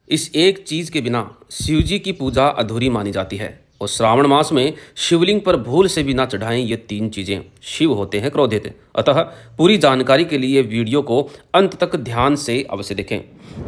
इस एक चीज के बिना शिव जी की पूजा अधूरी मानी जाती है। और श्रावण मास में शिवलिंग पर भूल से भी ना चढ़ाएं ये तीन चीजें। शिव होते हैं क्रोधित। अतः पूरी जानकारी के लिए वीडियो को अंत तक ध्यान से अवश्य देखें।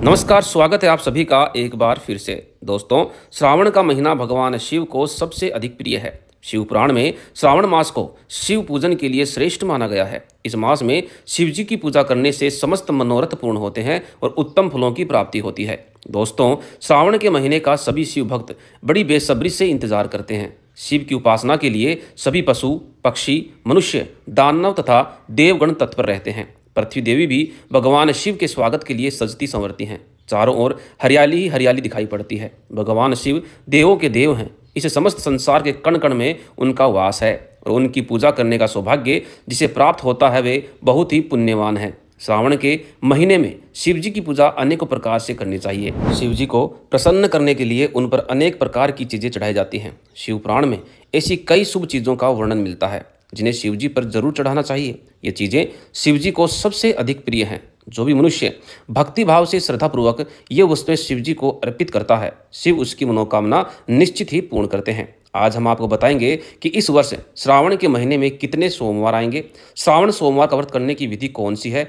नमस्कार, स्वागत है आप सभी का एक बार फिर से। दोस्तों, श्रावण का महीना भगवान शिव को सबसे अधिक प्रिय है। शिव पुराण में श्रावण मास को शिव पूजन के लिए श्रेष्ठ माना गया है। इस मास में शिव जी की पूजा करने से समस्त मनोरथ पूर्ण होते हैं और उत्तम फलों की प्राप्ति होती है। दोस्तों, श्रावण के महीने का सभी शिव भक्त बड़ी बेसब्री से इंतजार करते हैं। शिव की उपासना के लिए सभी पशु, पक्षी, मनुष्य, दानव तथा देवगण तत्पर रहते हैं। पृथ्वी देवी भी भगवान शिव के स्वागत के लिए सजती संवरती हैं। चारों ओर हरियाली ही हरियाली दिखाई पड़ती है। भगवान शिव देवों के देव हैं। इस समस्त संसार के कण कण में उनका वास है और उनकी पूजा करने का सौभाग्य जिसे प्राप्त होता है वे बहुत ही पुण्यवान है। श्रावण के महीने में शिव जी की पूजा अनेकों प्रकार से करनी चाहिए। शिव जी को प्रसन्न करने के लिए उन पर अनेक प्रकार की चीज़ें चढ़ाई जाती हैं। शिव पुराण में ऐसी कई शुभ चीज़ों का वर्णन मिलता है जिन्हें शिव जी पर जरूर चढ़ाना चाहिए। ये चीज़ें शिव जी को सबसे अधिक प्रिय हैं। जो भी मनुष्य भक्ति भाव से श्रद्धापूर्वक ये वस्तुएं शिव जी को अर्पित करता है, शिव उसकी मनोकामना निश्चित ही पूर्ण करते हैं। आज हम आपको बताएंगे कि इस वर्ष श्रावण के महीने में कितने सोमवार आएंगे, श्रावण सोमवार का व्रत करने की विधि कौन सी है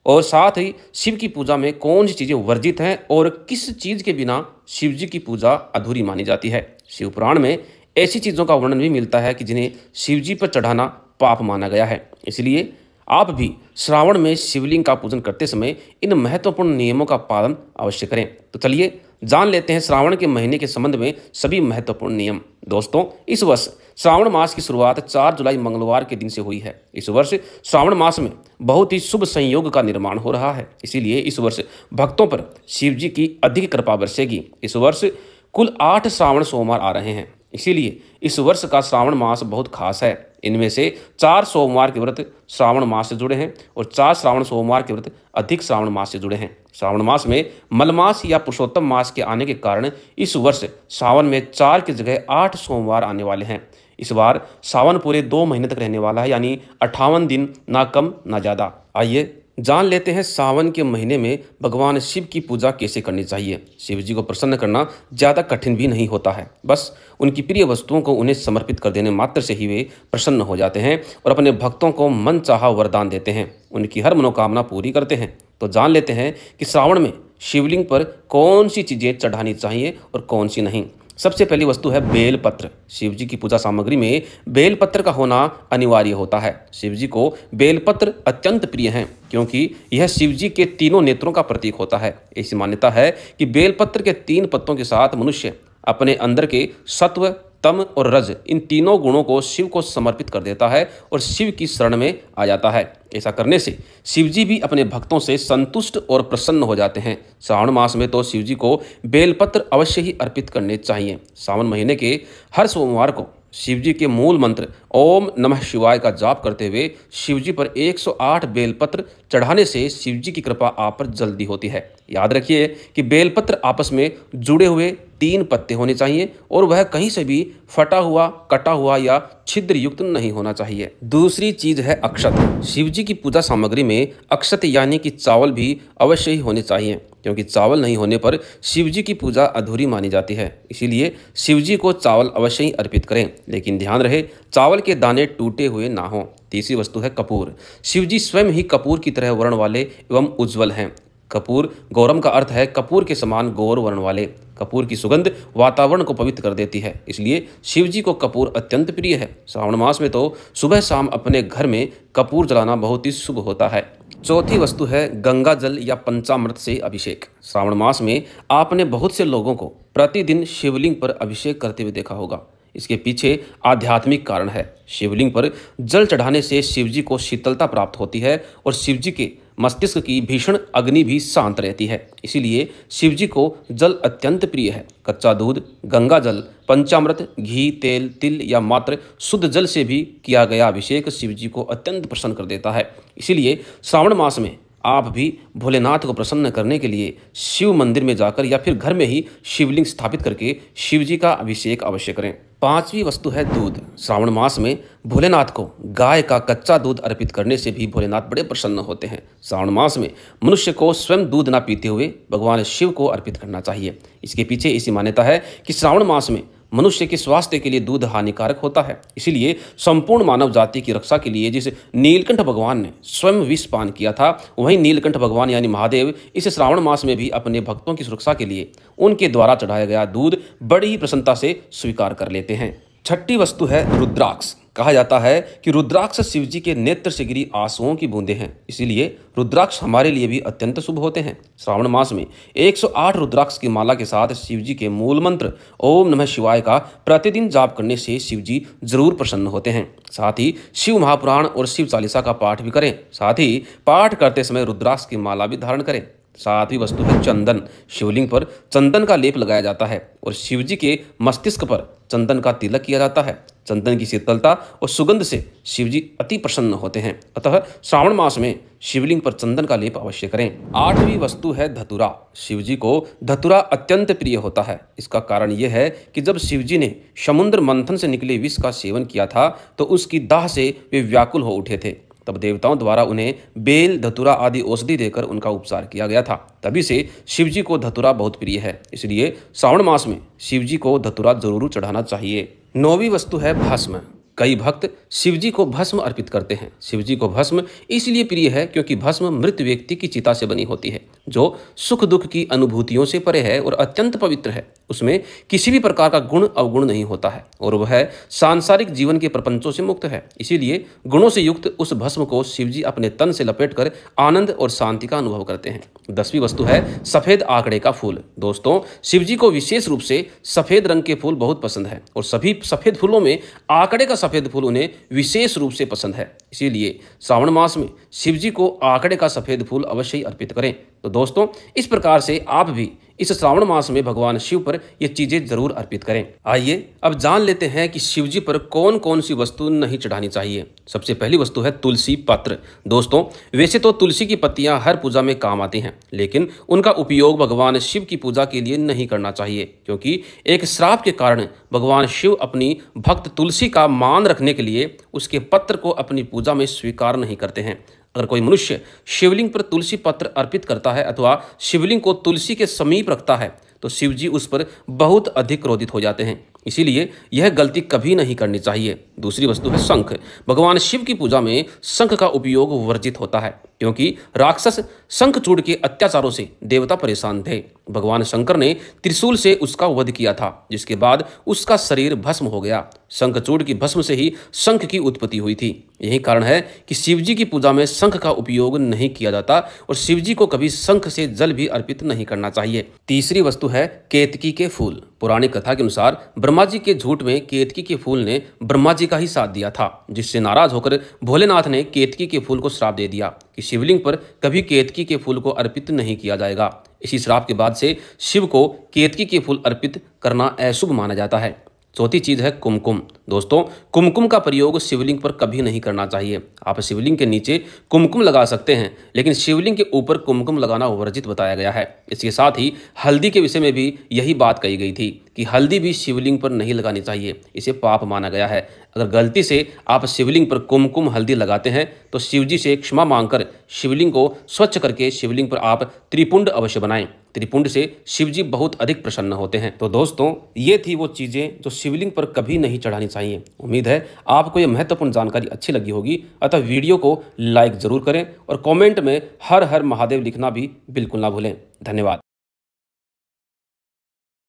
और साथ ही शिव की पूजा में कौन सी चीज़ें वर्जित हैं और किस चीज़ के बिना शिव जी की पूजा अधूरी मानी जाती है। शिव पुराण में ऐसी चीज़ों का वर्णन भी मिलता है कि जिन्हें शिव जी पर चढ़ाना पाप माना गया है। इसलिए आप भी श्रावण में शिवलिंग का पूजन करते समय इन महत्वपूर्ण नियमों का पालन अवश्य करें। तो चलिए जान लेते हैं श्रावण के महीने के संबंध में सभी महत्वपूर्ण नियम। दोस्तों, इस वर्ष श्रावण मास की शुरुआत 4 जुलाई मंगलवार के दिन से हुई है। इस वर्ष श्रावण मास में बहुत ही शुभ संयोग का निर्माण हो रहा है। इसीलिए इस वर्ष भक्तों पर शिव जी की अधिक कृपा बरसेगी। इस वर्ष कुल 8 श्रावण सोमवार आ रहे हैं। इसीलिए इस वर्ष का श्रावण मास बहुत खास है। इनमें से 4 सोमवार के व्रत श्रावण मास से जुड़े हैं और 4 श्रावण सोमवार के व्रत अधिक श्रावण मास से जुड़े हैं। श्रावण मास में मलमास या पुरुषोत्तम मास के आने के कारण इस वर्ष सावन में 4 की जगह 8 सोमवार आने वाले हैं। इस बार सावन पूरे 2 महीने तक रहने वाला है, यानी 58 दिन, ना कम ना ज़्यादा। आइए जान लेते हैं सावन के महीने में भगवान शिव की पूजा कैसे करनी चाहिए। शिव जी को प्रसन्न करना ज़्यादा कठिन भी नहीं होता है। बस उनकी प्रिय वस्तुओं को उन्हें समर्पित कर देने मात्र से ही वे प्रसन्न हो जाते हैं और अपने भक्तों को मन चाहा वरदान देते हैं, उनकी हर मनोकामना पूरी करते हैं। तो जान लेते हैं कि श्रावण में शिवलिंग पर कौन सी चीज़ें चढ़ानी चाहिए और कौन सी नहीं। सबसे पहली वस्तु है बेलपत्र। शिव जी की पूजा सामग्री में बेलपत्र का होना अनिवार्य होता है। शिव जी को बेलपत्र अत्यंत प्रिय हैं क्योंकि यह शिव जी के तीनों नेत्रों का प्रतीक होता है। ऐसी मान्यता है कि बेलपत्र के 3 पत्तों के साथ मनुष्य अपने अंदर के सत्व, तम और रज, इन तीनों गुणों को शिव को समर्पित कर देता है और शिव की शरण में आ जाता है। ऐसा करने से शिव जी भी अपने भक्तों से संतुष्ट और प्रसन्न हो जाते हैं। श्रावण मास में तो शिव जी को बेलपत्र अवश्य ही अर्पित करने चाहिए। सावन महीने के हर सोमवार को शिव जी के मूल मंत्र ओम नमः शिवाय का जाप करते हुए शिव जी पर 108 बेलपत्र चढ़ाने से शिव जी की कृपा आप पर जल्दी होती है। याद रखिए कि बेलपत्र आपस में जुड़े हुए 3 पत्ते होने चाहिए और वह कहीं से भी फटा हुआ, कटा हुआ या छिद्र युक्त नहीं होना चाहिए। दूसरी चीज है अक्षत। शिव जी की पूजा सामग्री में अक्षत यानी कि चावल भी अवश्य ही होने चाहिए क्योंकि चावल नहीं होने पर शिव जी की पूजा अधूरी मानी जाती है। इसीलिए शिव जी को चावल अवश्य ही अर्पित करें, लेकिन ध्यान रहे चावल के दाने टूटे हुए ना हों। तीसरी वस्तु है कपूर। शिव जी स्वयं ही कपूर की तरह वर्ण वाले एवं उज्ज्वल हैं। कपूर गौरम का अर्थ है कपूर के समान गौर वर्ण वाले। कपूर की सुगंध वातावरण को पवित्र कर देती है, इसलिए शिव जी को कपूर अत्यंत प्रिय है। श्रावण मास में तो सुबह शाम अपने घर में कपूर जलाना बहुत ही शुभ होता है। चौथी वस्तु है गंगा जल या पंचामृत से अभिषेक। श्रावण मास में आपने बहुत से लोगों को प्रतिदिन शिवलिंग पर अभिषेक करते हुए देखा होगा। इसके पीछे आध्यात्मिक कारण है। शिवलिंग पर जल चढ़ाने से शिव जी को शीतलता प्राप्त होती है और शिव जी के मस्तिष्क की भीषण अग्नि भी शांत रहती है। इसीलिए शिव जी को जल अत्यंत प्रिय है। कच्चा दूध, गंगा जल, पंचामृत, घी, तेल, तिल या मात्र शुद्ध जल से भी किया गया अभिषेक शिव जी को अत्यंत प्रसन्न कर देता है। इसीलिए श्रावण मास में आप भी भोलेनाथ को प्रसन्न करने के लिए शिव मंदिर में जाकर या फिर घर में ही शिवलिंग स्थापित करके शिव जी का अभिषेक अवश्य करें। पांचवी वस्तु है दूध। श्रावण मास में भोलेनाथ को गाय का कच्चा दूध अर्पित करने से भी भोलेनाथ बड़े प्रसन्न होते हैं। श्रावण मास में मनुष्य को स्वयं दूध ना पीते हुए भगवान शिव को अर्पित करना चाहिए। इसके पीछे ऐसी मान्यता है कि श्रावण मास में मनुष्य के स्वास्थ्य के लिए दूध हानिकारक होता है। इसीलिए संपूर्ण मानव जाति की रक्षा के लिए जिस नीलकंठ भगवान ने स्वयं विष पान किया था, वहीं नीलकंठ भगवान यानी महादेव इस श्रावण मास में भी अपने भक्तों की सुरक्षा के लिए उनके द्वारा चढ़ाया गया दूध बड़ी ही प्रसन्नता से स्वीकार कर लेते हैं। छठी वस्तु है रुद्राक्ष। कहा जाता है कि रुद्राक्ष शिव जी के नेत्र से गिरी आंसुओं की बूंदें हैं, इसीलिए रुद्राक्ष हमारे लिए भी अत्यंत शुभ होते हैं। श्रावण मास में 108 रुद्राक्ष की माला के साथ शिव जी के मूल मंत्र ओम नमः शिवाय का प्रतिदिन जाप करने से शिव जी जरूर प्रसन्न होते हैं। साथ ही शिव महापुराण और शिव चालीसा का पाठ भी करें। साथ ही पाठ करते समय रुद्राक्ष की माला भी धारण करें। सातवीं वस्तु है चंदन। शिवलिंग पर चंदन का लेप लगाया जाता है और शिव जी के मस्तिष्क पर चंदन का तिलक किया जाता है। चंदन की शीतलता और सुगंध से शिव जी अति प्रसन्न होते हैं। अतः श्रावण मास में शिवलिंग पर चंदन का लेप अवश्य करें। आठवीं वस्तु है धतूरा। शिव जी को धतूरा अत्यंत प्रिय होता है। इसका कारण यह है कि जब शिव जी ने समुद्र मंथन से निकले विष का सेवन किया था तो उसकी दाह से वे व्याकुल हो उठे थे। तब देवताओं द्वारा उन्हें बेल, धतूरा आदि औषधि देकर उनका उपचार किया गया था। तभी से शिव जी को धतूरा बहुत प्रिय है। इसलिए श्रावण मास में शिव जी को धतूरा जरूर चढ़ाना चाहिए। नौवीं वस्तु है भस्म। कई भक्त शिव जी को भस्म अर्पित करते हैं। शिव जी को भस्म इसलिए प्रिय है क्योंकि भस्म मृत व्यक्ति की चिता से बनी होती है, जो सुख दुख की अनुभूतियों से परे है और अत्यंत पवित्र है। उसमें किसी भी प्रकार का गुण अवगुण नहीं होता है और वह सांसारिक जीवन के प्रपंचों से मुक्त है। इसीलिए गुणों से युक्त उस भस्म को शिव जी अपने तन से लपेटकर आनंद और शांति का अनुभव करते हैं। 10वीं वस्तु है सफेद आंकड़े का फूल। दोस्तों, शिव जी को विशेष रूप से सफेद रंग के फूल बहुत पसंद है और सभी सफेद फूलों में आंकड़े का सफेद फूल उन्हें विशेष रूप से पसंद है। इसीलिए श्रावण मास में शिव जी को आंकड़े का सफेद फूल अवश्य ही अर्पित करें। तो दोस्तों, इस प्रकार से आप भी इस श्रावण मास में भगवान शिव पर ये चीजें जरूर अर्पित करें। आइए अब जान लेते हैं कि शिव जी पर कौन कौन सी वस्तु नहीं चढ़ानी चाहिए। सबसे पहली वस्तु है तुलसी पत्र। दोस्तों, वैसे तो तुलसी की पत्तियां हर पूजा में काम आती हैं, लेकिन उनका उपयोग भगवान शिव की पूजा के लिए नहीं करना चाहिए, क्योंकि एक श्राप के कारण भगवान शिव अपनी भक्त तुलसी का मान रखने के लिए उसके पत्र को अपनी पूजा में स्वीकार नहीं करते हैं। अगर कोई मनुष्य शिवलिंग पर तुलसी पत्र अर्पित करता है अथवा शिवलिंग को तुलसी के समीप रखता है तो शिव जी उस पर बहुत अधिक क्रोधित हो जाते हैं। इसीलिए यह गलती कभी नहीं करनी चाहिए। दूसरी वस्तु है शंख। भगवान शिव की पूजा में शंख का उपयोग वर्जित होता है, क्योंकि राक्षस शंखचूड़ के अत्याचारों से देवता परेशान थे। भगवान शंकर ने त्रिशूल से उसका वध किया था, जिसके बाद उसका शरीर भस्म हो गया। शंखचूड़ की भस्म से ही शंख की उत्पत्ति हुई थी। यही कारण है कि शिव जी की पूजा में शंख का उपयोग नहीं किया जाता और शिव जी को कभी शंख से जल भी अर्पित नहीं करना चाहिए। तीसरी वस्तु है केतकी के फूल। पुरानी कथा के अनुसार ब्रह्मा जी के झूठ में केतकी के फूल ने ब्रह्मा जी का ही साथ दिया था, जिससे नाराज होकर भोलेनाथ ने केतकी के फूल को श्राप दे दिया कि शिवलिंग पर कभी केतकी के फूल को अर्पित नहीं किया जाएगा। इसी श्राप के बाद से शिव को केतकी के फूल अर्पित करना अशुभ माना जाता है। चौथी चीज है कुमकुम। दोस्तों, कुमकुम का प्रयोग शिवलिंग पर कभी नहीं करना चाहिए। आप शिवलिंग के नीचे कुमकुम लगा सकते हैं, लेकिन शिवलिंग के ऊपर कुमकुम लगाना वर्जित बताया गया है। इसके साथ ही हल्दी के विषय में भी यही बात कही गई थी कि हल्दी भी शिवलिंग पर नहीं लगानी चाहिए, इसे पाप माना गया है। अगर गलती से आप शिवलिंग पर कुमकुम हल्दी लगाते हैं तो शिव जी से क्षमा मांगकर शिवलिंग को स्वच्छ करके शिवलिंग पर आप त्रिपुंड अवश्य बनाएं। त्रिपुंड से शिव जी बहुत अधिक प्रसन्न होते हैं। तो दोस्तों, ये थी वो चीजें जो शिवलिंग पर कभी नहीं चढ़ानी चाहिए। उम्मीद है आपको ये महत्वपूर्ण जानकारी अच्छी लगी होगी। अतः वीडियो को लाइक जरूर करें और कमेंट में हर हर महादेव लिखना भी बिल्कुल ना भूलें। धन्यवाद।